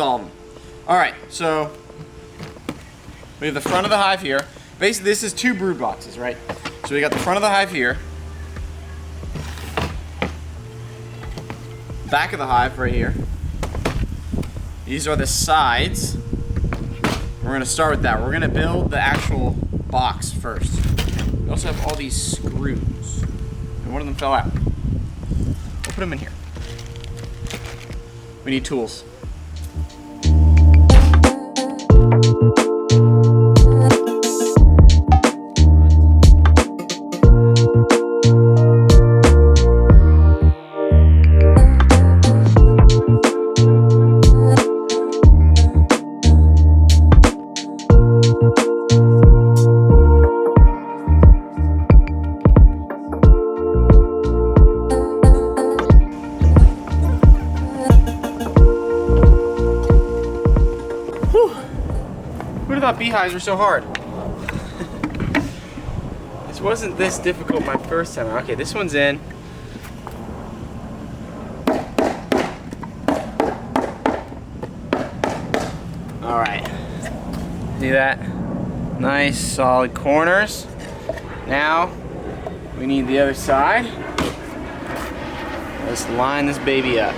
install them. All right, so we have the front of the hive here. Basically, this is 2 brood boxes, right? So we got the front of the hive here. Back of the hive right here. These are the sides. We're gonna start with that. We're gonna build the actual box first. We also have all these screws. And one of them fell out. We'll put them in here. We need tools. Who thought beehives were so hard? This wasn't this difficult my first time. Okay, this one's in. All right. See that? Nice solid corners. Now we need the other side. Let's line this baby up.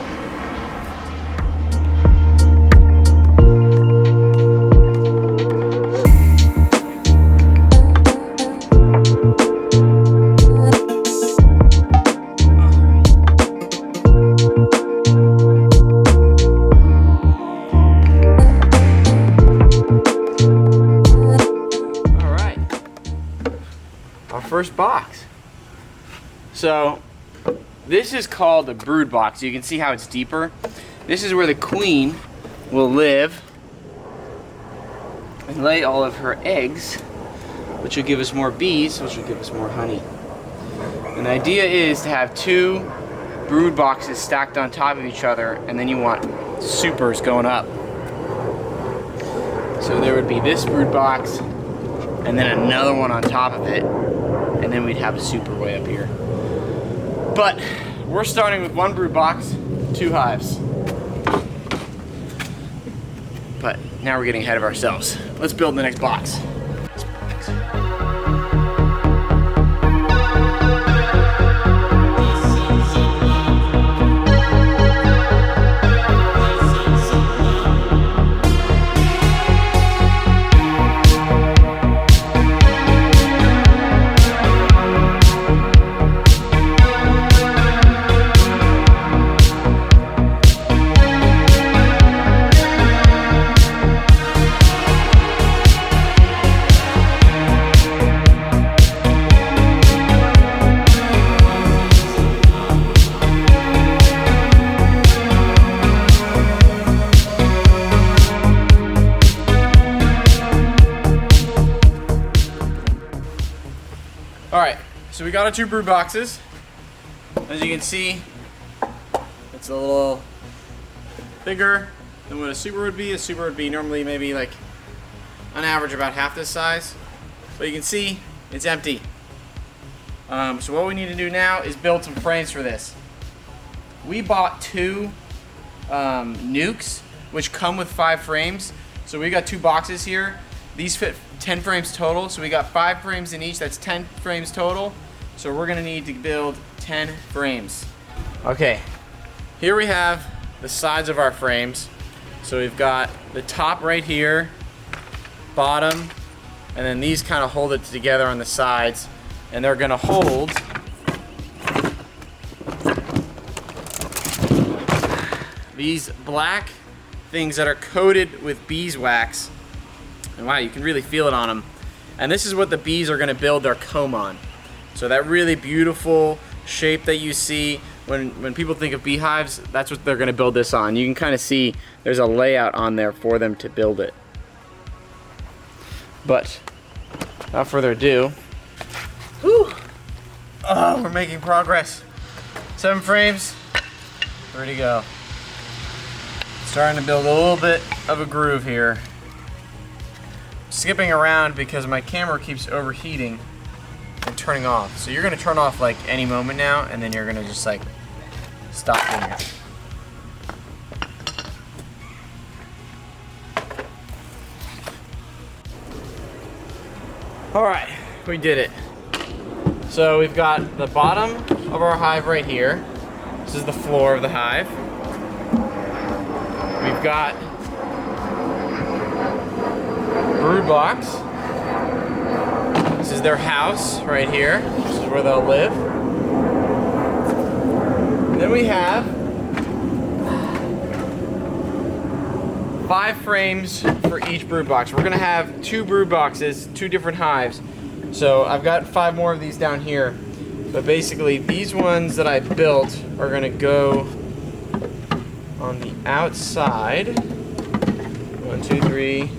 First box. So this is called the brood box. You can see how it's deeper. This is where the queen will live and lay all of her eggs, which will give us more bees, which will give us more honey. And the idea is to have 2 brood boxes stacked on top of each other, and then you want supers going up. So there would be this brood box and then another one on top of it, and then we'd have a super way up here. But we're starting with 1 brood box, 2 hives. But now we're getting ahead of ourselves. Let's build the next box. Alright, so we got our 2 brood boxes. As you can see, it's a little bigger than what a super would be. A super would be normally maybe like, on average, about half this size. But you can see, it's empty. So what we need to do now is build some frames for this. We bought 2 nucs, which come with 5 frames. So we got 2 boxes here. These fit 10 frames total, so we got 5 frames in each. That's 10 frames total. So we're gonna need to build 10 frames. Okay, here we have the sides of our frames. So we've got the top right here, bottom, and then these kind of hold it together on the sides, and they're gonna hold these black things that are coated with beeswax. And wow, you can really feel it on them. And this is what the bees are gonna build their comb on. So that really beautiful shape that you see, when people think of beehives, that's what they're gonna build this on. You can kind of see there's a layout on there for them to build it. But without further ado, whew, oh, we're making progress. 7 frames, ready to go. Starting to build a little bit of a groove here. Skipping around because my camera keeps overheating and turning off. So you're gonna turn off like any moment now, and then you're gonna just like stop doing it. All right, we did it. So we've got the bottom of our hive right here. This is the floor of the hive. We've got brood box. This is their house right here. This is where they'll live. And then we have 5 frames for each brood box. We're gonna have 2 brood boxes, 2 different hives. So I've got 5 more of these down here. But basically these ones that I built are gonna go on the outside. 1, 2, 3,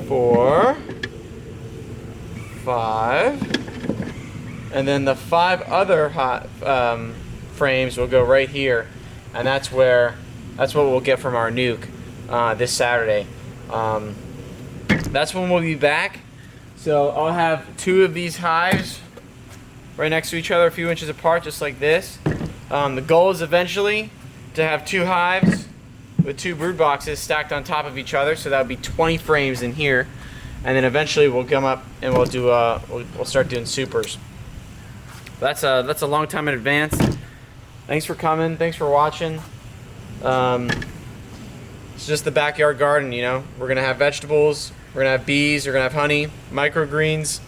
4, 5. And then the 5 other frames will go right here. And that's what we'll get from our nuke this Saturday. That's when we'll be back. So I'll have 2 of these hives right next to each other, a few inches apart, just like this. The goal is eventually to have 2 hives with 2 brood boxes stacked on top of each other, so that would be 20 frames in here. And then eventually we'll come up and we'll do we'll start doing supers. That's a long time in advance. Thanks for coming. Thanks for watching. It's just the backyard garden, you know. We're gonna have vegetables. We're gonna have bees. We're gonna have honey, microgreens.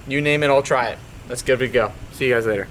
You name it, I'll try it. That's good to go. See you guys later.